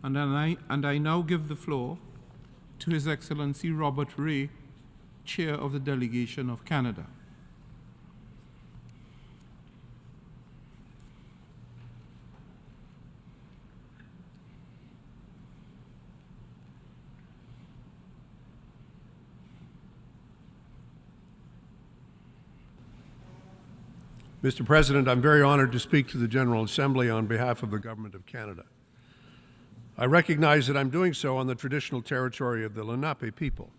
And I now give the floor to His Excellency Robert Ray, Chair of the Delegation of Canada. Mr. President, I'm very honored to speak to the General Assembly on behalf of the Government of Canada. I recognize that I'm doing so on the traditional territory of the Lenape people.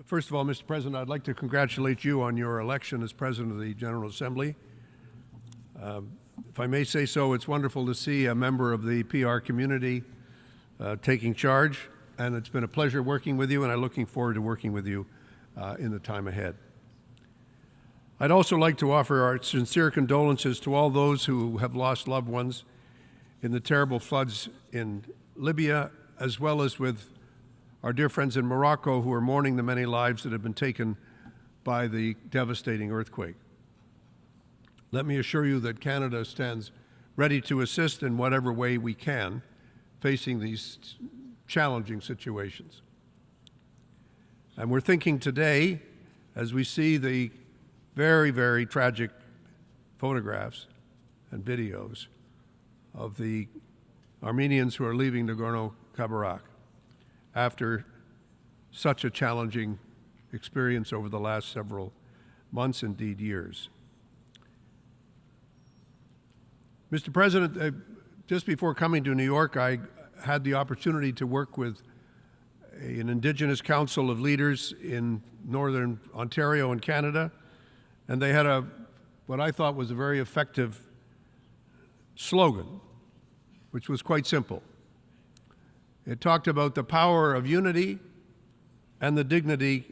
First of all, Mr. President, I'd like to congratulate you on your election as President of the General Assembly. If I may say so, it's wonderful to see a member of the PR community taking charge, and it's been a pleasure working with you, and I'm looking forward to working with you in the time ahead. I'd also like to offer our sincere condolences to all those who have lost loved ones in the terrible floods in Libya, as well as with our dear friends in Morocco who are mourning the many lives that have been taken by the devastating earthquake. Let me assure you that Canada stands ready to assist in whatever way we can facing these challenging situations. And we're thinking today, as we see the very, very tragic photographs and videos of the Armenians who are leaving Nagorno-Karabakh after such a challenging experience over the last several months, indeed years. Mr. President, just before coming to New York, I had the opportunity to work with an Indigenous Council of Leaders in Northern Ontario in Canada, and they had what I thought was a very effective slogan, which was quite simple. It talked about the power of unity and the dignity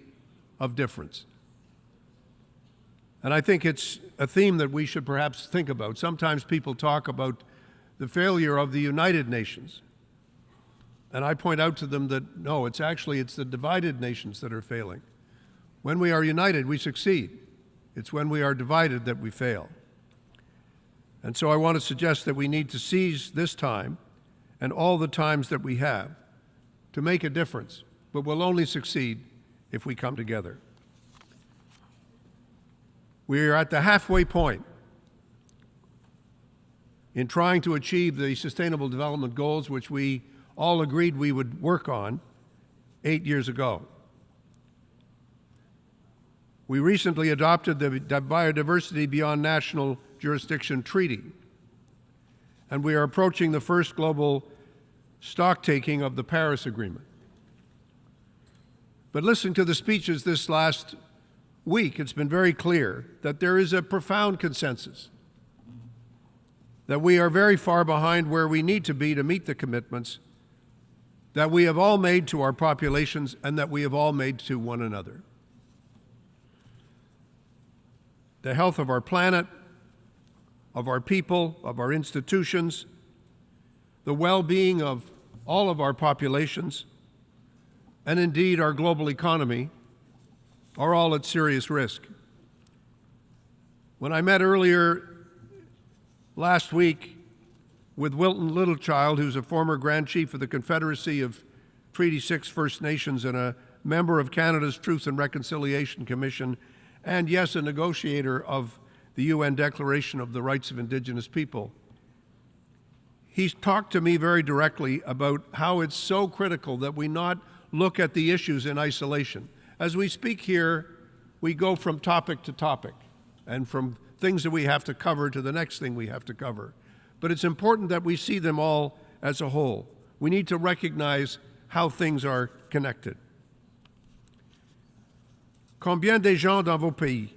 of difference. And I think it's a theme that we should perhaps think about. Sometimes people talk about the failure of the United Nations. And I point out to them that, no, it's the divided nations that are failing. When we are united, we succeed. It's when we are divided that we fail. And so I want to suggest that we need to seize this time and all the times that we have to make a difference, but we'll only succeed if we come together. We are at the halfway point in trying to achieve the Sustainable Development Goals, which we all agreed we would work on 8 years ago. We recently adopted the Biodiversity Beyond National Jurisdiction Treaty, and we are approaching the first global stocktaking of the Paris Agreement. But listening to the speeches this last week, it's been very clear that there is a profound consensus that we are very far behind where we need to be to meet the commitments that we have all made to our populations and that we have all made to one another. The health of our planet, of our people, of our institutions, the well-being of all of our populations, and indeed our global economy are all at serious risk. When I met earlier last week with Wilton Littlechild, who's a former Grand Chief of the Confederacy of Treaty 6 First Nations and a member of Canada's Truth and Reconciliation Commission, and yes, a negotiator of the UN Declaration of the Rights of Indigenous People, he's talked to me very directly about how it's so critical that we not look at the issues in isolation. As we speak here, we go from topic to topic and from things that we have to cover to the next thing we have to cover. But it's important that we see them all as a whole. We need to recognize how things are connected. Combien de gens dans vos pays?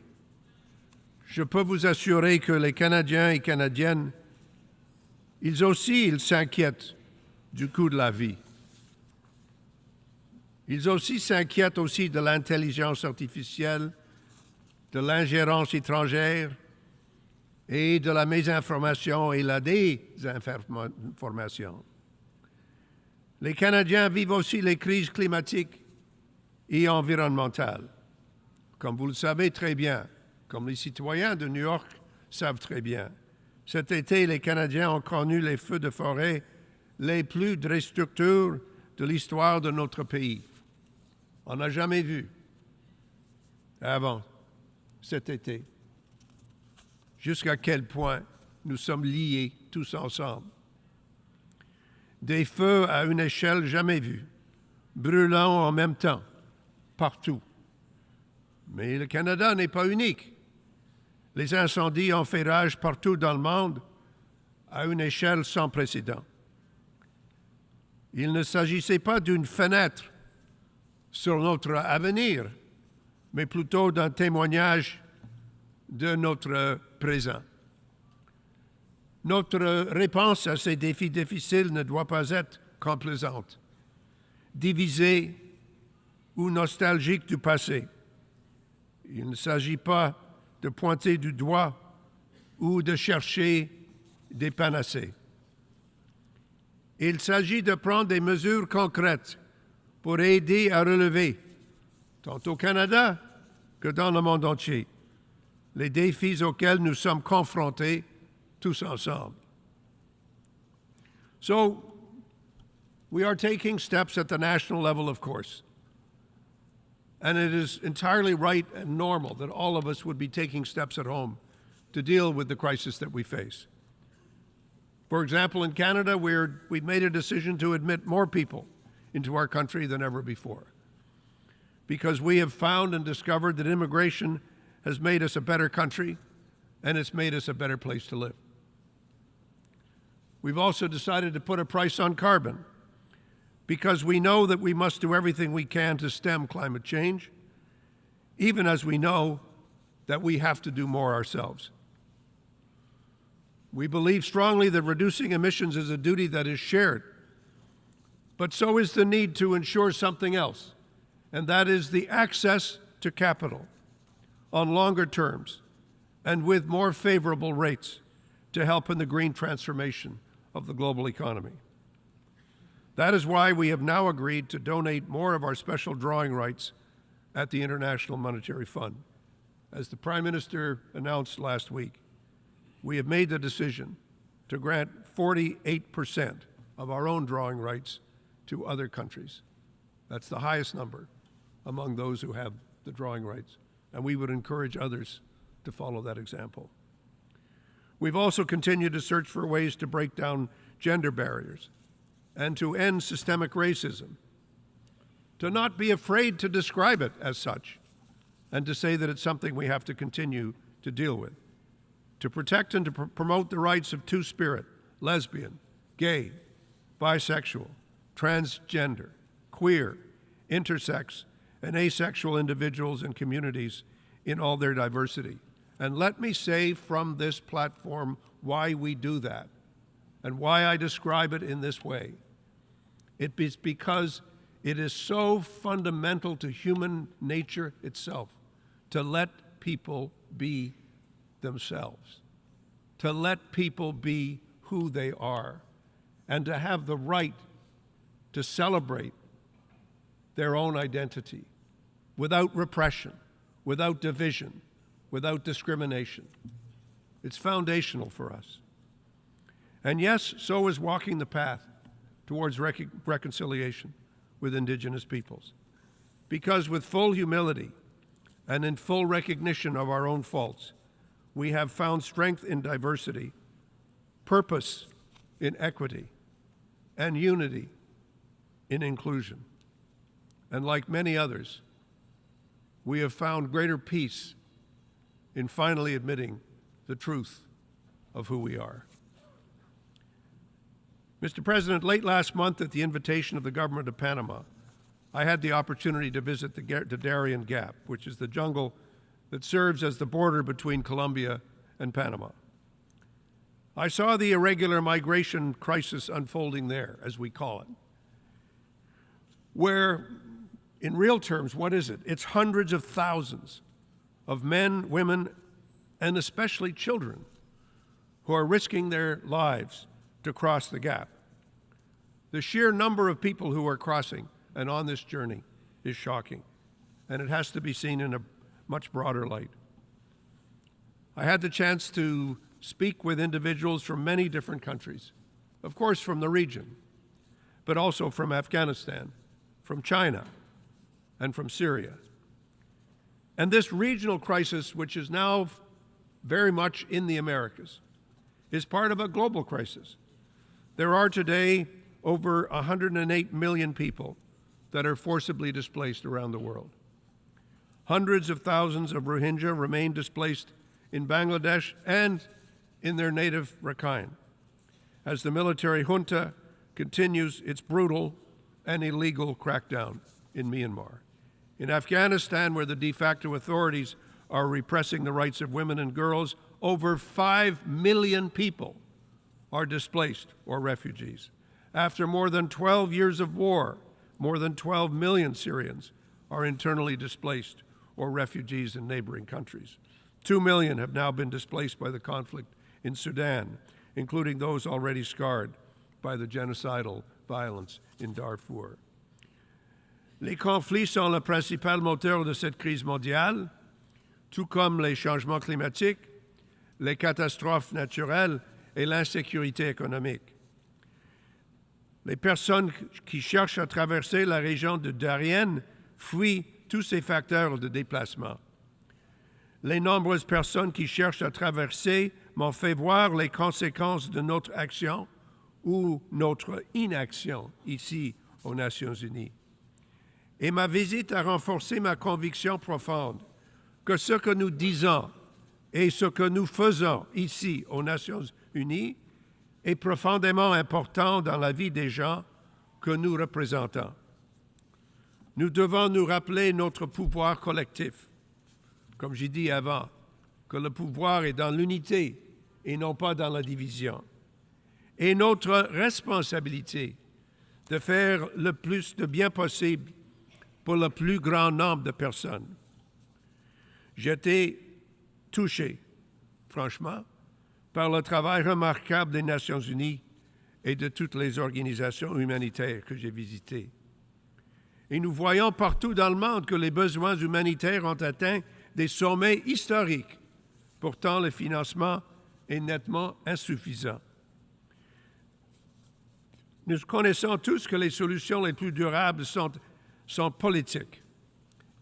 Je peux vous assurer que les Canadiens et Canadiennes, ils s'inquiètent du coût de la vie. Ils aussi s'inquiètent aussi de l'intelligence artificielle, de l'ingérence étrangère et de la mésinformation et la désinformation. Les Canadiens vivent aussi les crises climatiques et environnementales. Comme vous le savez très bien, comme les citoyens de New York savent très bien, cet été, les Canadiens ont connu les feux de forêt les plus destructeurs de l'histoire de notre pays. On n'a jamais vu avant cet été jusqu'à quel point nous sommes liés tous ensemble. Des feux à une échelle jamais vue, brûlant en même temps, partout. Mais le Canada n'est pas unique. Les incendies ont fait rage partout dans le monde à une échelle sans précédent. Il ne s'agissait pas d'une fenêtre sur notre avenir, mais plutôt d'un témoignage de notre présent. Notre réponse à ces défis difficiles ne doit pas être complaisante, divisée ou nostalgique du passé. Il ne s'agit pas de pointer du doigt ou de chercher des panacées. Il s'agit de prendre des mesures concrètes pour aider à relever, tant au Canada que dans le monde entier, les défis auxquels nous sommes confrontés tous ensemble. So, we are taking steps at the national level, of course. And it is entirely right and normal that all of us would be taking steps at home to deal with the crisis that we face. For example, in Canada, we've made a decision to admit more people into our country than ever before, because we have found and discovered that immigration has made us a better country and it's made us a better place to live. We've also decided to put a price on carbon, because we know that we must do everything we can to stem climate change, even as we know that we have to do more ourselves. We believe strongly that reducing emissions is a duty that is shared, but so is the need to ensure something else, and that is the access to capital on longer terms and with more favorable rates to help in the green transformation of the global economy. That is why we have now agreed to donate more of our special drawing rights at the International Monetary Fund. As the Prime Minister announced last week, we have made the decision to grant 48% of our own drawing rights to other countries. That's the highest number among those who have the drawing rights, and we would encourage others to follow that example. We've also continued to search for ways to break down gender barriers and to end systemic racism, to not be afraid to describe it as such, and to say that it's something we have to continue to deal with, to protect and to promote the rights of two-spirit, lesbian, gay, bisexual, transgender, queer, intersex, and asexual individuals and communities in all their diversity. And let me say from this platform why we do that and why I describe it in this way. It is because it is so fundamental to human nature itself to let people be themselves, to let people be who they are, and to have the right to celebrate their own identity without repression, without division, without discrimination. It's foundational for us. And yes, so is walking the path towards reconciliation with Indigenous peoples. Because with full humility and in full recognition of our own faults, we have found strength in diversity, purpose in equity, and unity in inclusion. And like many others, we have found greater peace in finally admitting the truth of who we are. Mr. President, late last month, at the invitation of the government of Panama, I had the opportunity to visit the Darien Gap, which is the jungle that serves as the border between Colombia and Panama. I saw the irregular migration crisis unfolding there, as we call it, where, in real terms, what is it? It's hundreds of thousands of men, women, and especially children who are risking their lives to cross the gap. The sheer number of people who are crossing and on this journey is shocking, and it has to be seen in a much broader light. I had the chance to speak with individuals from many different countries, of course from the region, but also from Afghanistan, from China, and from Syria. And this regional crisis, which is now very much in the Americas, is part of a global crisis. There are today over 108 million people that are forcibly displaced around the world. Hundreds of thousands of Rohingya remain displaced in Bangladesh and in their native Rakhine, as the military junta continues its brutal and illegal crackdown in Myanmar. In Afghanistan, where the de facto authorities are repressing the rights of women and girls, over 5 million people are displaced or refugees. After more than 12 years of war, more than 12 million Syrians are internally displaced or refugees in neighboring countries. 2 million have now been displaced by the conflict in Sudan, including those already scarred by the genocidal violence in Darfur. Les conflits sont le principal moteur de cette crise mondiale, tout comme les changements climatiques, les catastrophes naturelles et l'insécurité économique. Les personnes qui cherchent à traverser la région de Darien fuient tous ces facteurs de déplacement. Les nombreuses personnes qui cherchent à traverser m'ont fait voir les conséquences de notre action ou notre inaction ici aux Nations Unies. Et ma visite a renforcé ma conviction profonde que ce que nous disons et ce que nous faisons ici aux Nations Unies est profondément important dans la vie des gens que nous représentons. Nous devons nous rappeler notre pouvoir collectif. Comme j'ai dit avant, que le pouvoir est dans l'unité et non pas dans la division. Et notre responsabilité de faire le plus de bien possible pour le plus grand nombre de personnes. J'étais touché, franchement, par le travail remarquable des Nations Unies et de toutes les organisations humanitaires que j'ai visitées. Et nous voyons partout dans le monde que les besoins humanitaires ont atteint des sommets historiques. Pourtant, le financement est nettement insuffisant. Nous connaissons tous que les solutions les plus durables sont politiques.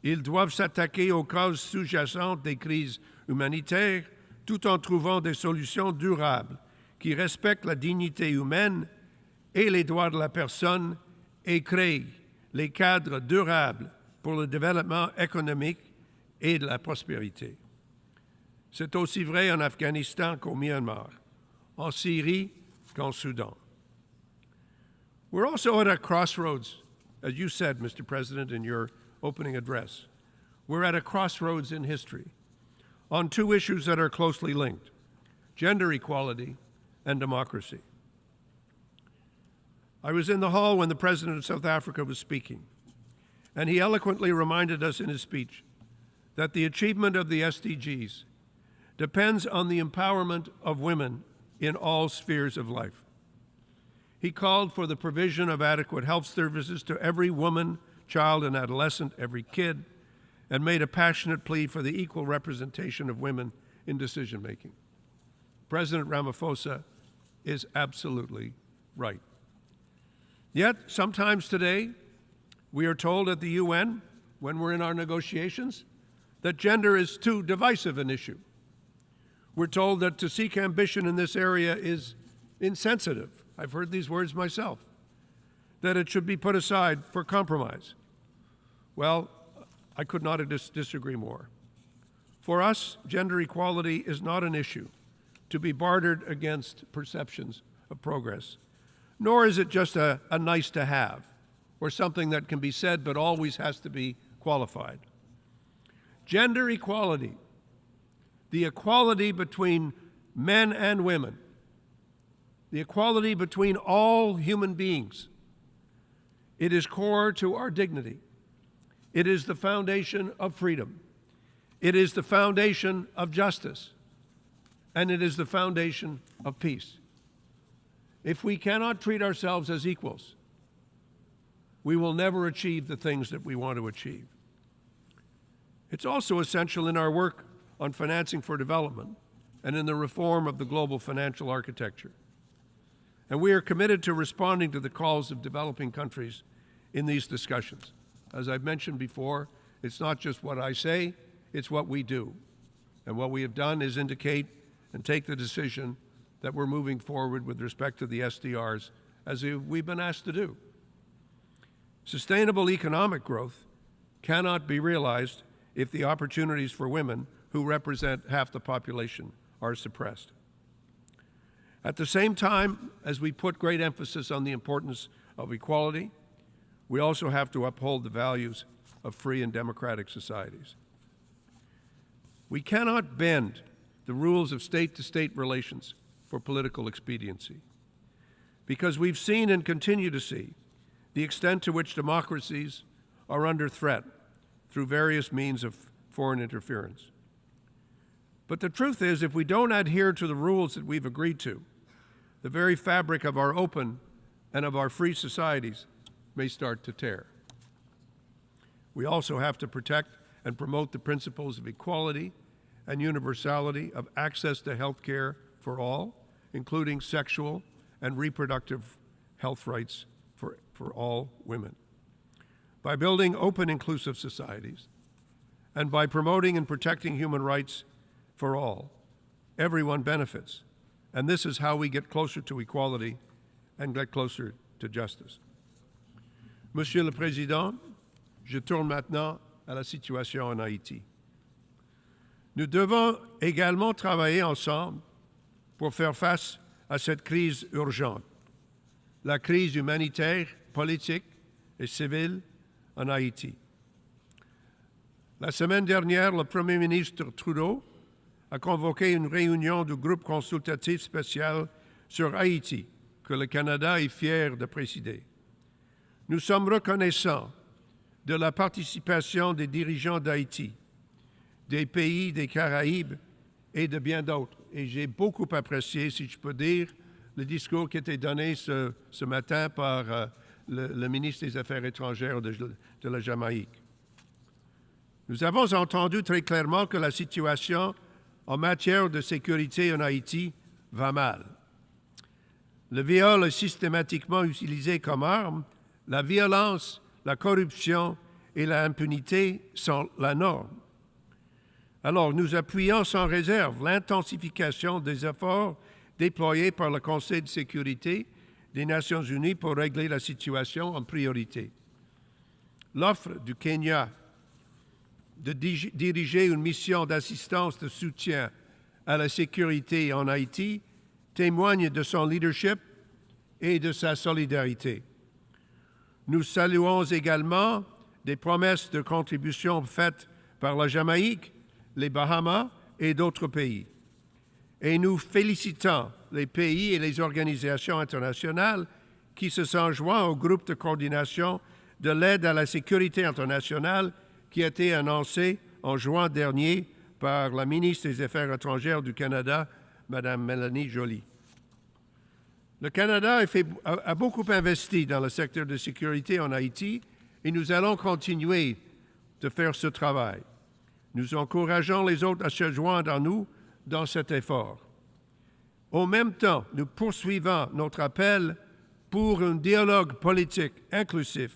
Ils doivent s'attaquer aux causes sous-jacentes des crises humanitaires tout en trouvant des solutions durables qui respectent la dignité humaine et les droits de la personne et créent les cadres durables pour le développement économique et de la prospérité. C'est aussi vrai en Afghanistan qu'au Myanmar, en Syrie qu'en Soudan. We're also at a crossroads, as you said, Mr. President, in your opening address. We're at a crossroads in history on two issues that are closely linked: gender equality and democracy. I was in the hall when the President of South Africa was speaking, and he eloquently reminded us in his speech that the achievement of the SDGs depends on the empowerment of women in all spheres of life. He called for the provision of adequate health services to every woman, child, and adolescent, every kid, and made a passionate plea for the equal representation of women in decision-making. President Ramaphosa is absolutely right. Yet, sometimes today, we are told at the UN, when we're in our negotiations, that gender is too divisive an issue. We're told that to seek ambition in this area is insensitive. I've heard these words myself, that it should be put aside for compromise. Well, I could not disagree more. For us, gender equality is not an issue to be bartered against perceptions of progress, nor is it just a nice to have or something that can be said but always has to be qualified. Gender equality, the equality between men and women, the equality between all human beings, it is core to our dignity. It is the foundation of freedom. It is the foundation of justice. And it is the foundation of peace. If we cannot treat ourselves as equals, we will never achieve the things that we want to achieve. It's also essential in our work on financing for development and in the reform of the global financial architecture. And we are committed to responding to the calls of developing countries in these discussions. As I've mentioned before, it's not just what I say, it's what we do. And what we have done is indicate and take the decision that we're moving forward with respect to the SDRs, as we've been asked to do. Sustainable economic growth cannot be realized if the opportunities for women, who represent half the population, are suppressed. At the same time, as we put great emphasis on the importance of equality, we also have to uphold the values of free and democratic societies. We cannot bend the rules of state-to-state relations for political expediency, because we've seen and continue to see the extent to which democracies are under threat through various means of foreign interference. But the truth is, if we don't adhere to the rules that we've agreed to, the very fabric of our open and of our free societies may start to tear. We also have to protect and promote the principles of equality and universality of access to health care for all, including sexual and reproductive health rights for all women. By building open, inclusive societies, and by promoting and protecting human rights for all, everyone benefits. And this is how we get closer to equality and get closer to justice. Monsieur le Président, je tourne maintenant à la situation en Haïti. Nous devons également travailler ensemble pour faire face à cette crise urgente, la crise humanitaire, politique et civile en Haïti. La semaine dernière, le Premier ministre Trudeau a convoqué une réunion du groupe consultatif spécial sur Haïti, que le Canada est fier de présider. Nous sommes reconnaissants de la participation des dirigeants d'Haïti, des pays des Caraïbes et de bien d'autres. Et j'ai beaucoup apprécié, si je peux dire, le discours qui a été donné ce matin par le ministre des Affaires étrangères de la Jamaïque. Nous avons entendu très clairement que la situation en matière de sécurité en Haïti va mal. Le viol est systématiquement utilisé comme arme, la violence, la corruption et l'impunité sont la norme. Alors, nous appuyons sans réserve l'intensification des efforts déployés par le Conseil de sécurité des Nations unies pour régler la situation en priorité. L'offre du Kenya de diriger une mission d'assistance de soutien à la sécurité en Haïti témoigne de son leadership et de sa solidarité. Nous saluons également des promesses de contribution faites par la Jamaïque, les Bahamas et d'autres pays. Et nous félicitons les pays et les organisations internationales qui se sont joints au groupe de coordination de l'aide à la sécurité internationale qui a été annoncé en juin dernier par la ministre des Affaires étrangères du Canada, Mme Mélanie Joly. Le Canada a beaucoup investi dans le secteur de sécurité en Haïti et nous allons continuer de faire ce travail. Nous encourageons les autres à se joindre à nous dans cet effort. En même temps, nous poursuivons notre appel pour un dialogue politique inclusif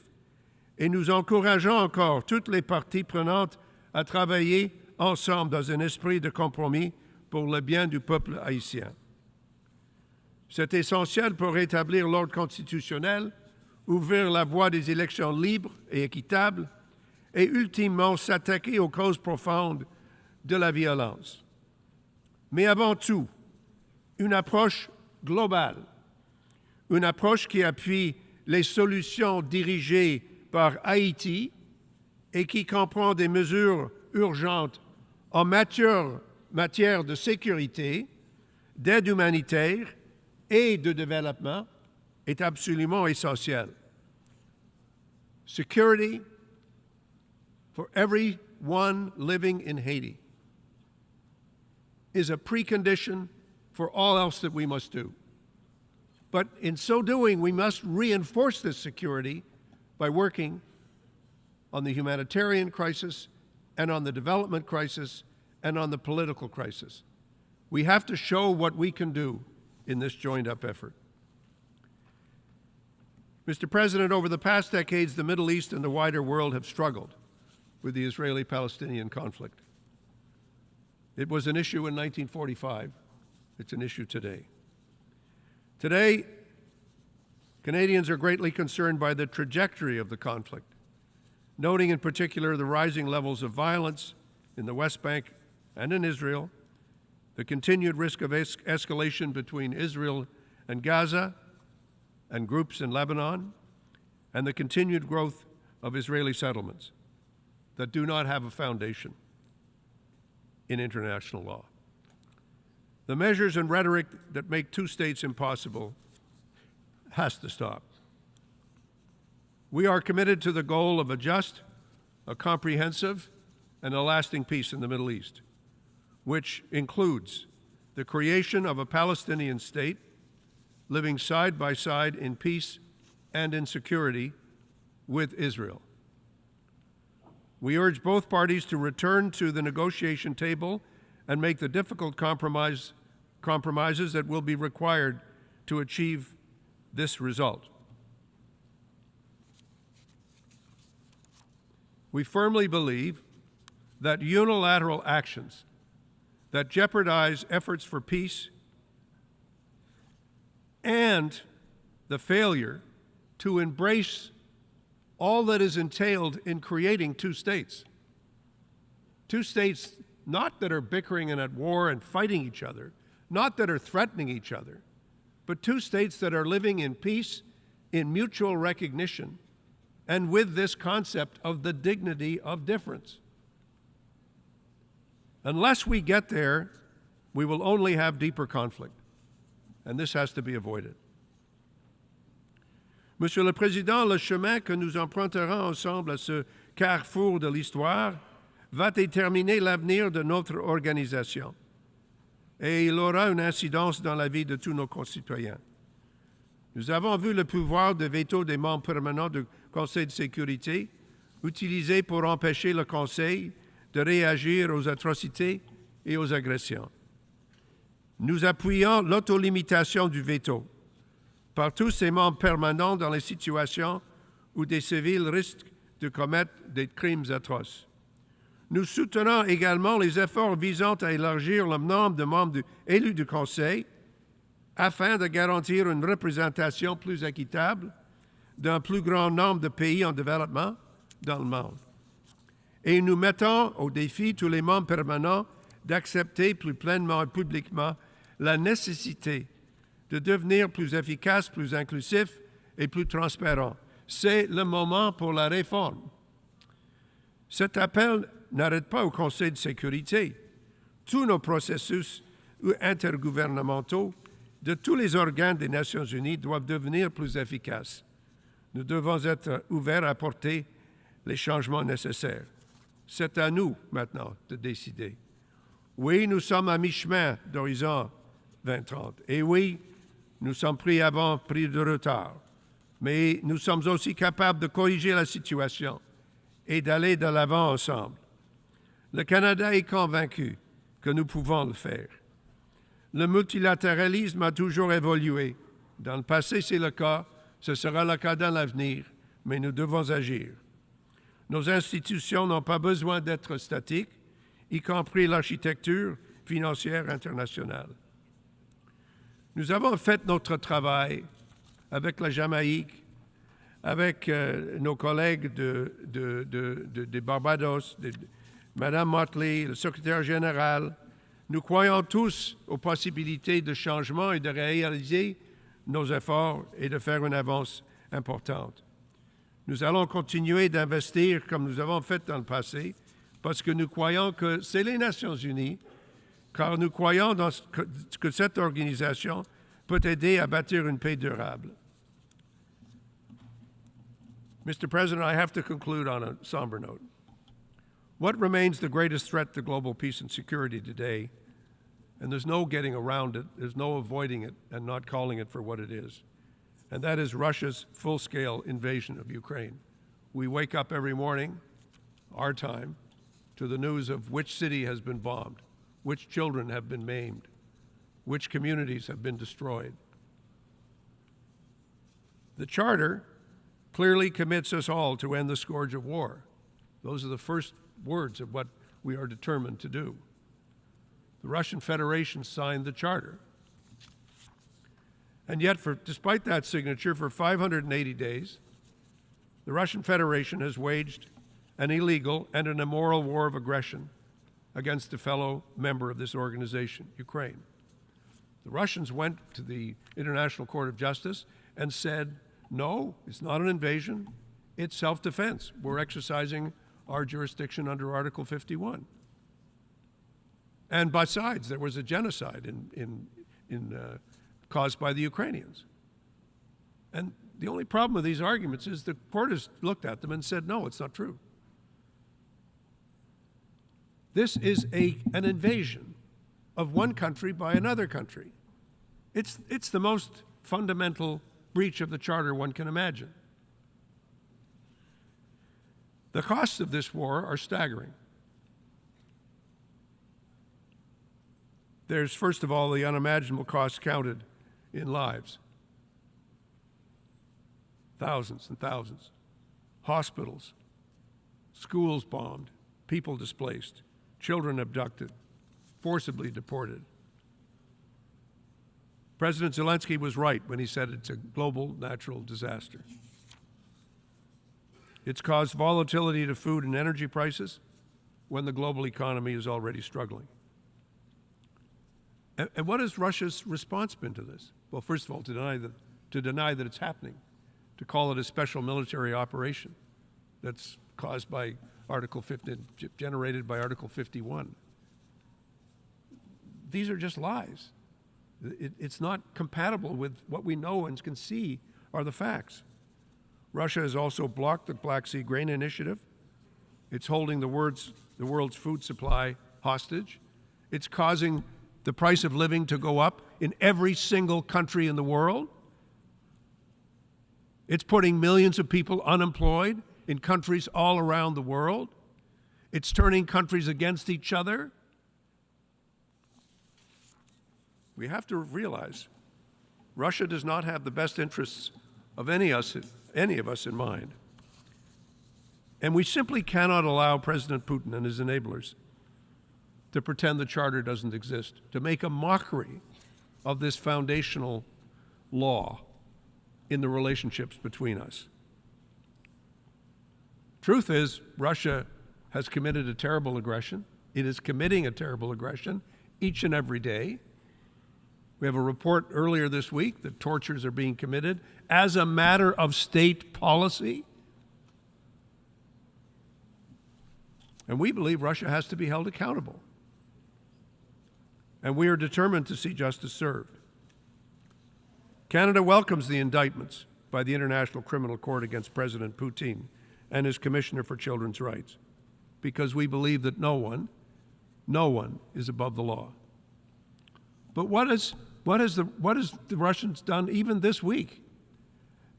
et nous encourageons encore toutes les parties prenantes à travailler ensemble dans un esprit de compromis pour le bien du peuple haïtien. C'est essentiel pour rétablir l'ordre constitutionnel, ouvrir la voie des élections libres et équitables et ultimement s'attaquer aux causes profondes de la violence. Mais avant tout, une approche globale, une approche qui appuie les solutions dirigées par Haïti et qui comprend des mesures urgentes en matière de sécurité, d'aide humanitaire et de développement est absolument essentielle. Security for everyone living in Haiti is a precondition for all else that we must do. But in so doing, we must reinforce this security by working on the humanitarian crisis and on the development crisis and on the political crisis. We have to show what we can do in this joined-up effort. Mr. President, over the past decades, the Middle East and the wider world have struggled with the Israeli-Palestinian conflict. It was an issue in 1945. It's an issue today. Today, Canadians are greatly concerned by the trajectory of the conflict, noting in particular the rising levels of violence in the West Bank and in Israel, the continued risk of escalation between Israel and Gaza and groups in Lebanon, and the continued growth of Israeli settlements that do not have a foundation in international law. The measures and rhetoric that make two states impossible has to stop. We are committed to the goal of a just, a comprehensive, and a lasting peace in the Middle East, which includes the creation of a Palestinian state living side by side in peace and in security with Israel. We urge both parties to return to the negotiation table and make the difficult compromises that will be required to achieve this result. We firmly believe that unilateral actions that jeopardize efforts for peace and the failure to embrace all that is entailed in creating two states. Two states not that are bickering and at war and fighting each other, not that are threatening each other, but two states that are living in peace, in mutual recognition, and with this concept of the dignity of difference. Unless we get there, we will only have deeper conflict, and this has to be avoided. Monsieur le Président, le chemin que nous emprunterons ensemble à ce carrefour de l'histoire va déterminer l'avenir de notre organisation, et il aura une incidence dans la vie de tous nos concitoyens. Nous avons vu le pouvoir de veto des membres permanents du Conseil de sécurité utilisé pour empêcher le Conseil de réagir aux atrocités et aux agressions. Nous appuyons l'autolimitation du veto par tous ces membres permanents dans les situations où des civils risquent de commettre des crimes atroces. Nous soutenons également les efforts visant à élargir le nombre de membres élus du Conseil afin de garantir une représentation plus équitable d'un plus grand nombre de pays en développement dans le monde. Et nous mettons au défi tous les membres permanents d'accepter plus pleinement et publiquement la nécessité de devenir plus efficace, plus inclusif et plus transparent. C'est le moment pour la réforme. Cet appel n'arrête pas au Conseil de sécurité. Tous nos processus intergouvernementaux de tous les organes des Nations unies doivent devenir plus efficaces. Nous devons être ouverts à apporter les changements nécessaires. C'est à nous, maintenant, de décider. Oui, nous sommes à mi-chemin d'horizon 2030. Et oui, nous sommes pris de retard. Mais nous sommes aussi capables de corriger la situation et d'aller de l'avant ensemble. Le Canada est convaincu que nous pouvons le faire. Le multilatéralisme a toujours évolué. Dans le passé, c'est le cas. Ce sera le cas dans l'avenir. Mais nous devons agir. Nos institutions n'ont pas besoin d'être statiques, y compris l'architecture financière internationale. Nous avons fait notre travail avec la Jamaïque, avec nos collègues de Barbados, Mme Motley, le secrétaire général. Nous croyons tous aux possibilités de changement et de réaliser nos efforts et de faire une avance importante. Nous allons continuer d'investir comme nous avons fait dans le passé parce que nous croyons que c'est les Nations unies, car nous croyons que cette organisation peut aider à bâtir une paix durable. Mr. President, I have to conclude on a somber note. What remains the greatest threat to global peace and security today, and there's no getting around it, there's no avoiding it and not calling it for what it is, and that is Russia's full-scale invasion of Ukraine. We wake up every morning, our time, to the news of which city has been bombed, which children have been maimed, which communities have been destroyed. The Charter clearly commits us all to end the scourge of war. Those are the first words of what we are determined to do. The Russian Federation signed the charter. And yet, despite that signature, for 580 days, the Russian Federation has waged an illegal and an immoral war of aggression against a fellow member of this organization, Ukraine. The Russians went to the International Court of Justice and said, no, it's not an invasion, it's self-defense. We're exercising our jurisdiction under Article 51. And besides, there was a genocide caused by the Ukrainians. And the only problem with these arguments is the court has looked at them and said, no, it's not true. This is an invasion of one country by another country. It's the most fundamental breach of the charter one can imagine. The costs of this war are staggering. There's, first of all, the unimaginable costs counted in lives. Thousands and thousands. Hospitals, schools bombed, people displaced, children abducted, forcibly deported. President Zelensky was right when he said it's a global natural disaster. It's caused volatility to food and energy prices when the global economy is already struggling. And what has Russia's response been to this? Well, first of all, to deny that it's happening, to call it a special military operation that's caused by Article 50, generated by Article 51. These are just lies. It's not compatible with what we know and can see are the facts. Russia has also blocked the Black Sea Grain Initiative. It's holding the world's food supply hostage. It's causing the price of living to go up in every single country in the world. It's putting millions of people unemployed in countries all around the world. It's turning countries against each other. We have to realize Russia does not have the best interests of any of us in mind. And we simply cannot allow President Putin and his enablers to pretend the charter doesn't exist, to make a mockery of this foundational law in the relationships between us. Truth is, Russia has committed a terrible aggression. It is committing a terrible aggression each and every day. We have a report earlier this week that tortures are being committed as a matter of state policy. And we believe Russia has to be held accountable. And we are determined to see justice served. Canada welcomes the indictments by the International Criminal Court against President Putin and his Commissioner for Children's Rights, because we believe that no one is above the law. But what has the Russians done even this week?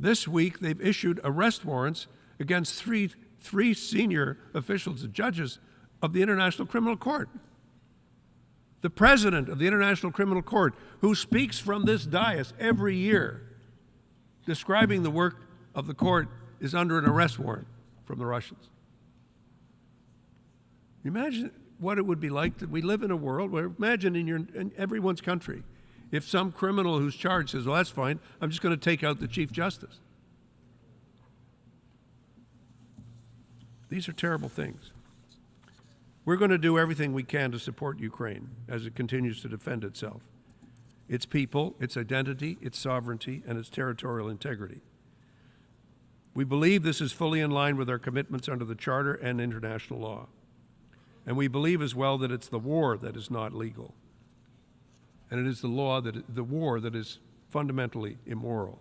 This week, they've issued arrest warrants against three senior officials and judges of the International Criminal Court. The president of the International Criminal Court, who speaks from this dais every year, describing the work of the court, is under an arrest warrant from the Russians. Imagine what it would be like that we live in a world where, imagine in everyone's country, if some criminal who's charged says, well, that's fine, I'm just going to take out the Chief Justice. These are terrible things. We're going to do everything we can to support Ukraine as it continues to defend itself, its people, its identity, its sovereignty, and its territorial integrity. We believe this is fully in line with our commitments under the Charter and international law. And we believe as well that it's the war that is not legal. And it is the war that is fundamentally immoral.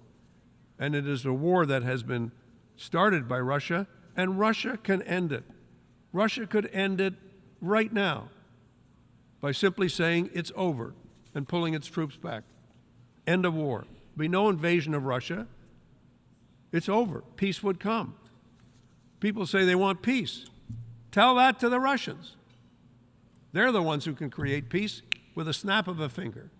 And it is a war that has been started by Russia, and Russia can end it. Russia could end it right now by simply saying it's over and pulling its troops back. End of war. There'd be no invasion of Russia. It's over. Peace would come. People say they want peace. Tell that to the Russians. They're the ones who can create peace with a snap of a finger.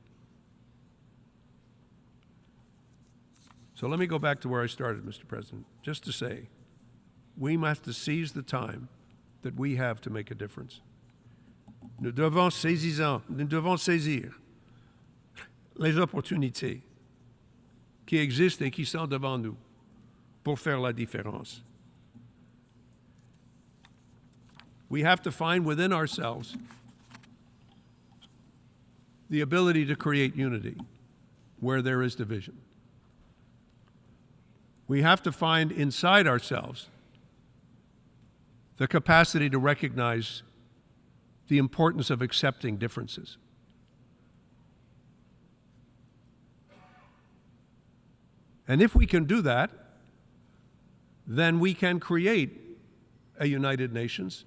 So So let me go back to where I started, Mr. President, just to say, we must to seize the time that we have to make a difference. Nous devons saisir les opportunités qui existent et qui sont devant nous pour faire la différence. We have to find within ourselves the ability to create unity where there is division. We have to find inside ourselves the capacity to recognize the importance of accepting differences. And if we can do that, then we can create a United Nations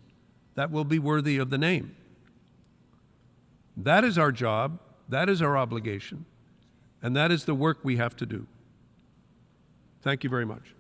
that will be worthy of the name. That is our job, that is our obligation, and that is the work we have to do. Thank you very much.